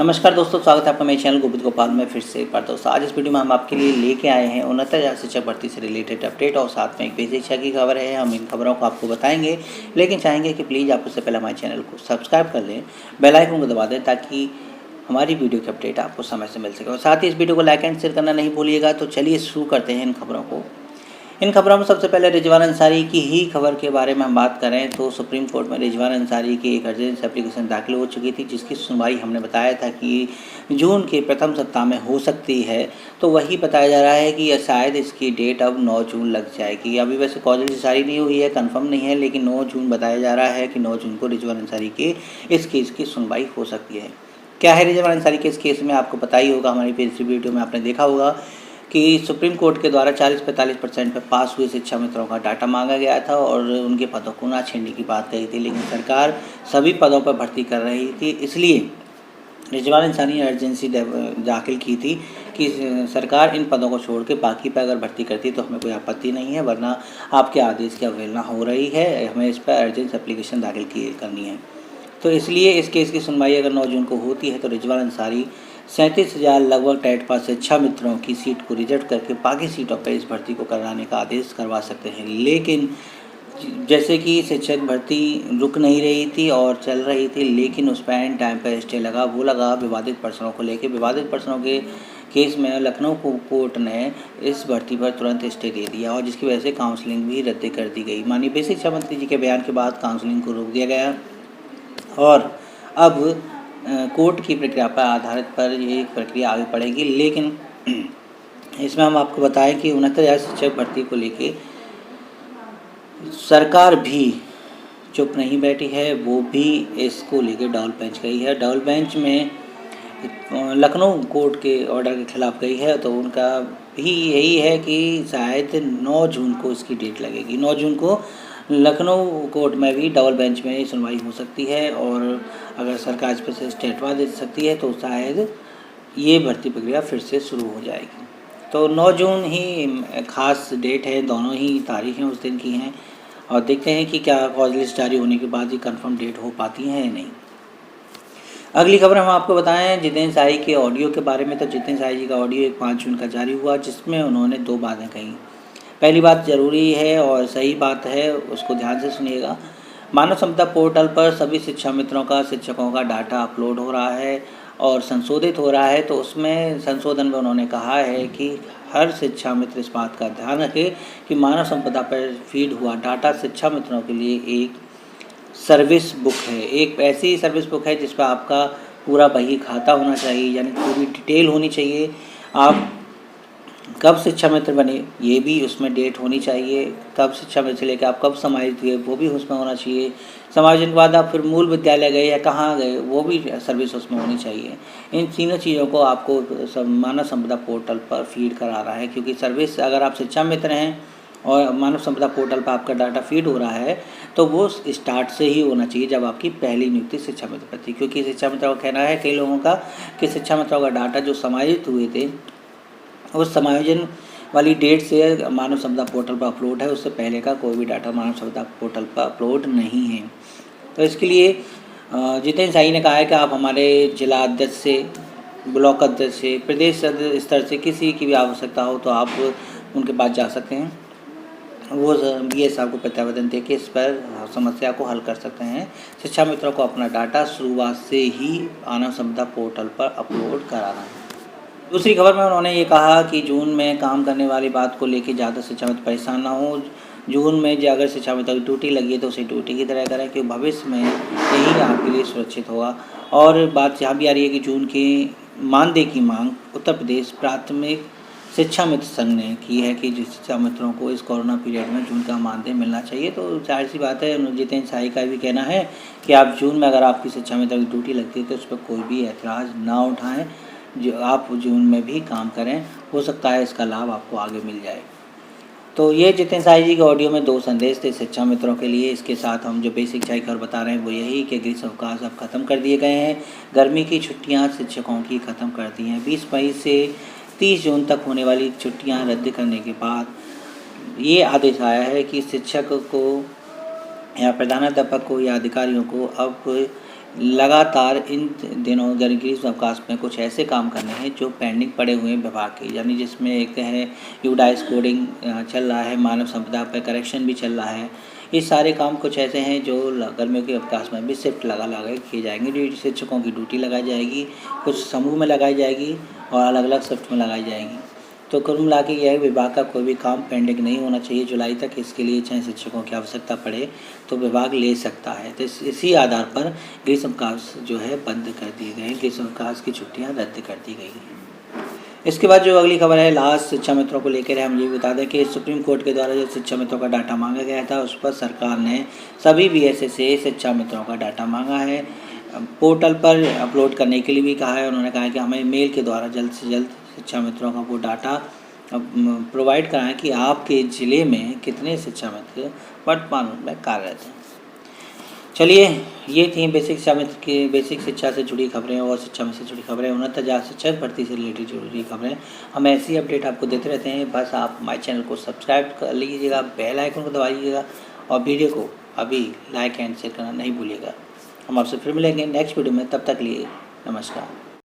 नमस्कार दोस्तों, स्वागत है आपका मेरे चैनल गोविंद गोपाल में फिर से एक बार। दोस्तों आज इस वीडियो में हम आपके लिए लेके आए हैं 69,000 शिक्षक भर्ती से रिलेटेड अपडेट और साथ में एक बेसिक शिक्षा की खबर है। हम इन खबरों को आपको बताएंगे, लेकिन चाहेंगे कि प्लीज़ आप उससे पहले हमारे चैनल को सब्सक्राइब कर लें, बेल आइकन को दबा दें ताकि हमारी वीडियो की अपडेट आपको समय से मिल सके। और साथ ही इस वीडियो को लाइक एंड शेयर करना नहीं भूलिएगा। तो चलिए शुरू करते हैं इन खबरों को। इन खबरों में सबसे पहले रिजवान अंसारी की ही खबर के बारे में हम बात करें तो सुप्रीम कोर्ट में रिजवान अंसारी की एक अर्जेंसी एप्लीकेशन दाखिल हो चुकी थी, जिसकी सुनवाई हमने बताया था कि जून के प्रथम सप्ताह में हो सकती है। तो वही बताया जा रहा है कि शायद इसकी डेट अब 9 जून लग जाएगी। अभी वैसे कॉलेज जारी नहीं हुई है, कंफर्म नहीं है, लेकिन 9 जून बताया जा रहा है कि 9 जून को रिजवान अंसारी के इस केस की सुनवाई हो सकती है। क्या है रिजवान अंसारी के इस केस में, आपको पता ही होगा, हमारी पिछली वीडियो में आपने देखा होगा कि सुप्रीम कोर्ट के द्वारा 40-45% पर पास हुए शिक्षा मित्रों का डाटा मांगा गया था और उनके पदों को ना छीनने की बात कही थी, लेकिन सरकार सभी पदों पर भर्ती कर रही थी। इसलिए रिजवान अंसारी ने अर्जेंसी दाखिल की थी कि सरकार इन पदों को छोड़ के बाकी पर अगर भर्ती करती तो हमें कोई आपत्ति नहीं है, वरना आपके आदेश की अवहेलना हो रही है, हमें इस पर अर्जेंसी एप्लीकेशन दाखिल करनी है। तो इसलिए इस केस की सुनवाई अगर 9 जून को होती है तो रिजवान अंसारी 37,000 लगभग टेट पास शिक्षा मित्रों की सीट को रिजेक्ट करके बाकी सीटों पर इस भर्ती को कराने का आदेश करवा सकते हैं। लेकिन जैसे कि शिक्षक भर्ती रुक नहीं रही थी और चल रही थी, लेकिन उस पर एंड टाइम पर स्टे लगा, वो लगा विवादित पर्सनों को लेकर। विवादित पर्सनों के केस में लखनऊ कोर्ट ने इस भर्ती पर तुरंत स्टे दे दिया और जिसकी वजह से काउंसलिंग भी रद्द कर दी गई। माननीय बेसिक शिक्षा मंत्री जी के बयान के बाद काउंसलिंग को रोक दिया गया और अब कोर्ट की प्रक्रिया पर आधारित पर ये प्रक्रिया आगे बढ़ेगी। लेकिन इसमें हम आपको बताएं कि 69,000 शिक्षक भर्ती को लेके सरकार भी चुप नहीं बैठी है, वो भी इसको लेके डबल बेंच गई है। डबल बेंच में लखनऊ कोर्ट के ऑर्डर के खिलाफ गई है, तो उनका भी यही है कि शायद 9 जून को इसकी डेट लगेगी। 9 जून को लखनऊ कोर्ट में भी डबल बेंच में सुनवाई हो सकती है और अगर सरकार इस पर से स्टेटवा दे सकती है तो शायद ये भर्ती प्रक्रिया फिर से शुरू हो जाएगी। तो 9 जून ही खास डेट है, दोनों ही तारीखें उस दिन की हैं और देखते हैं कि क्या कॉलेज लिस्ट जारी होने के बाद ही कंफर्म डेट हो पाती है या नहीं। अगली खबर हम आपको बताएं जितेंद्र शाही के ऑडियो के बारे में। तो जितेंद्र शाही जी का ऑडियो 5 जून का जारी हुआ, जिसमें उन्होंने 2 बातें कही। पहली बात ज़रूरी है और सही बात है, उसको ध्यान से सुनिएगा। मानव संपदा पोर्टल पर सभी शिक्षा मित्रों का, शिक्षकों का डाटा अपलोड हो रहा है और संशोधित हो रहा है। तो उसमें संशोधन में उन्होंने कहा है कि हर शिक्षा मित्र इस बात का ध्यान रखे कि मानव संपदा पर फीड हुआ डाटा शिक्षा मित्रों के लिए एक सर्विस बुक है, एक ऐसी सर्विस बुक है जिस पर आपका पूरा बही खाता होना चाहिए, यानी पूरी डिटेल होनी चाहिए। आप कब शिक्षा मित्र बने ये भी उसमें डेट होनी चाहिए, कब शिक्षा मित्र से लेकर आप कब समायोजित हुए वो भी उसमें होना चाहिए, समायोजन के बाद आप फिर मूल विद्यालय गए या कहाँ गए वो भी सर्विस उसमें होनी चाहिए। इन तीनों चीज़ों को आपको मानव संपदा पोर्टल पर फीड करा रहा है, क्योंकि सर्विस अगर आप शिक्षा मित्र हैं और मानव संपदा पोर्टल पर आपका डाटा फीड हो रहा है तो वो स्टार्ट से ही होना चाहिए जब आपकी पहली नियुक्ति शिक्षा मित्र पर थी। क्योंकि शिक्षा मित्रों का कहना है कई लोगों का कि शिक्षा मित्रों का डाटा जो समायोजित हुए थे उस समायोजन वाली डेट से मानव संपदा पोर्टल पर अपलोड है, उससे पहले का कोई भी डाटा मानव संपदा पोर्टल पर अपलोड नहीं है। तो इसके लिए जितेंद्र शाही ने कहा है कि आप हमारे जिला अध्यक्ष से, ब्लॉक अध्यक्ष से, प्रदेश स्तर से किसी की भी आवश्यकता हो तो आप उनके पास जा सकते हैं, वो BS साहब को प्रत्यावेदन दे के इस पर समस्या को हल कर सकते हैं। शिक्षा मित्रों को अपना डाटा शुरुआत से ही मानव संपदा पोर्टल पर अपलोड कराना है। दूसरी खबर में उन्होंने ये कहा कि जून में काम करने वाली बात को लेकर ज़्यादा शिक्षा मित्र परेशान ना हो। जून में जो अगर शिक्षा मित्र की ड्यूटी लगी है तो उसे ड्यूटी की तरह करें, क्योंकि भविष्य में यही आपके लिए सुरक्षित होगा। और बात यहाँ भी आ रही है कि जून के मानदेय की मांग उत्तर प्रदेश प्राथमिक शिक्षा मित्र संघ ने की है कि जिस शिक्षा मित्रों को इस कोरोना पीरियड में जून का मानदेय मिलना चाहिए। तो जाहिर सी बात है, जितेंद्र शाही का भी कहना है कि आप जून में अगर आपकी शिक्षा मित्र की ड्यूटी लगती है तो उस पर कोई भी ऐतराज़ ना उठाएँ, जो आप जून में भी काम करें, हो सकता है इसका लाभ आपको आगे मिल जाए। तो ये जितेंद्र शाही जी के ऑडियो में 2 संदेश थे शिक्षा मित्रों के लिए। इसके साथ हम जो बेसिक शिक्षा की खबर बता रहे हैं वो यही कि ग्रीष्म अवकाश अब खत्म कर दिए गए हैं। गर्मी की छुट्टियां शिक्षकों की ख़त्म कर दी हैं। 20 मई से 30 जून तक होने वाली छुट्टियां रद्द करने के बाद ये आदेश आया है कि शिक्षक को या प्रधानाध्यापक को या अधिकारियों को अब लगातार इन दिनों ग्रीष्म अवकाश में कुछ ऐसे काम करने हैं जो पेंडिंग पड़े हुए हैं विभाग के, यानी जिसमें एक है यूडाइस कोडिंग चल रहा है, मानव संपदा पर करेक्शन भी चल रहा है। ये सारे काम कुछ ऐसे हैं जो गर्मियों के अवकाश में भी शिफ्ट लगा किए जाएंगे। शिक्षकों की ड्यूटी लगाई जाएगी, कुछ समूह में लगाई जाएगी और अलग अलग शिफ्ट में लगाई जाएगी। तो कुल मिला के यह विभाग का कोई भी काम पेंडिंग नहीं होना चाहिए जुलाई तक। इसके लिए चाहे शिक्षकों की आवश्यकता पड़े तो विभाग ले सकता है। तो इसी आधार पर ग्रीष्म अवकाश जो है बंद कर दिए गए हैं, ग्रीष्म अवकाश की छुट्टियां रद्द कर दी गई हैं। इसके बाद जो अगली खबर है लास्ट शिक्षा मित्रों को लेकर है। हम ये बता दें कि सुप्रीम कोर्ट के द्वारा जो शिक्षा मित्रों का डाटा मांगा गया था उस पर सरकार ने सभी बीएसए से शिक्षा मित्रों का डाटा मांगा है, पोर्टल पर अपलोड करने के लिए भी कहा है। उन्होंने कहा है कि हमें मेल के द्वारा जल्द से जल्द शिक्षा मित्रों का वो डाटा प्रोवाइड कराएं कि आपके ज़िले में कितने शिक्षा मित्र वर्तमान में कार्यरत हैं। चलिए, ये थी बेसिक शिक्षा से जुड़ी खबरें और शिक्षा में से जुड़ी खबरें, उन्नत शिक्षक भर्ती से रिलेटेड जुड़ी खबरें। हम ऐसी अपडेट आपको देते रहते हैं। बस आप हमारे चैनल को सब्सक्राइब कर लीजिएगा, बेल आइकन को दबाइएगा और वीडियो को अभी लाइक एंड शेयर करना नहीं भूलिएगा। हम आपसे फिर मिलेंगे नेक्स्ट वीडियो में, तब तक लिए नमस्कार।